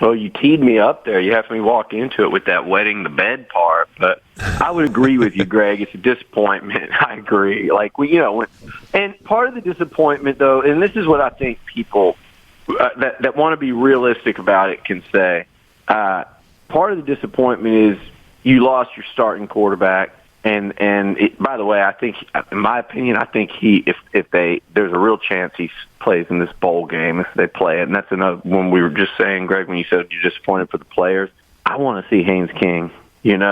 Well, you teed me up there. You have me walk into it with that wetting the bed part. But I would agree with you, Greg. It's a disappointment. I agree. And part of the disappointment, though, and this is what I think people that want to be realistic about it can say. Part of the disappointment is you lost your starting quarterback. By the way, I think, in my opinion, I think there's a real chance he plays in this bowl game if they play it. And that's another one we were just saying, Greg, when you said you're disappointed for the players. I want to see Haynes King, and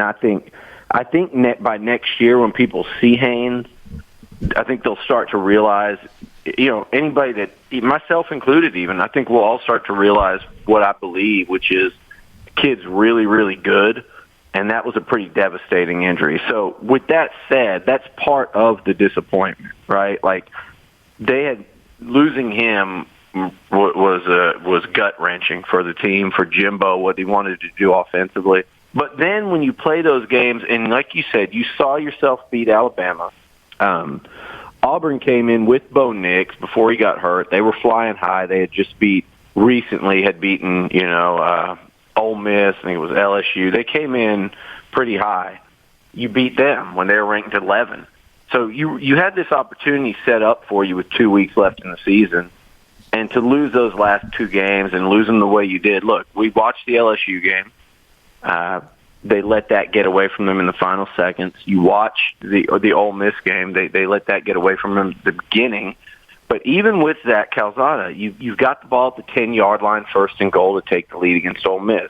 I think by next year when people see Haynes, I think they'll start to realize, anybody that, myself included even, I think we'll all start to realize what I believe, which is the kid's really, really good. And that was a pretty devastating injury. So with that said, that's part of the disappointment, right? Like losing him was gut wrenching for the team, for Jimbo, what he wanted to do offensively. But then when you play those games, and like you said, you saw yourself beat Alabama. Auburn came in with Bo Nix before he got hurt. They were flying high. They had just beaten Ole Miss, I think it was LSU. They came in pretty high. You beat them when they were ranked 11. So you had this opportunity set up for you with 2 weeks left in the season, and to lose those last two games and lose them the way you did. Look, we watched the LSU game. They let that get away from them in the final seconds. You watch the Ole Miss game. They let that get away from them at the beginning. But even with that, Calzada, you've got the ball at the 10-yard line, first and goal, to take the lead against Ole Miss.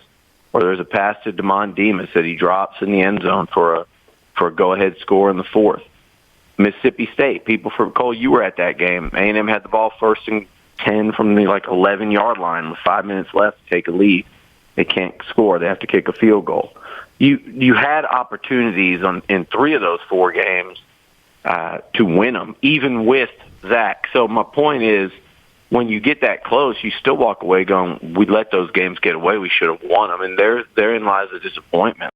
Or there's a pass to Damon Demas that he drops in the end zone for a go-ahead score in the fourth. Mississippi State, Cole, you were at that game. A&M had the ball first and 10 from the 11-yard line with 5 minutes left to take a lead. They can't score. They have to kick a field goal. You had opportunities in three of those four games to win them, even with Zach. So my point is, when you get that close, you still walk away going, we let those games get away. We should have won them. And therein lies the disappointment.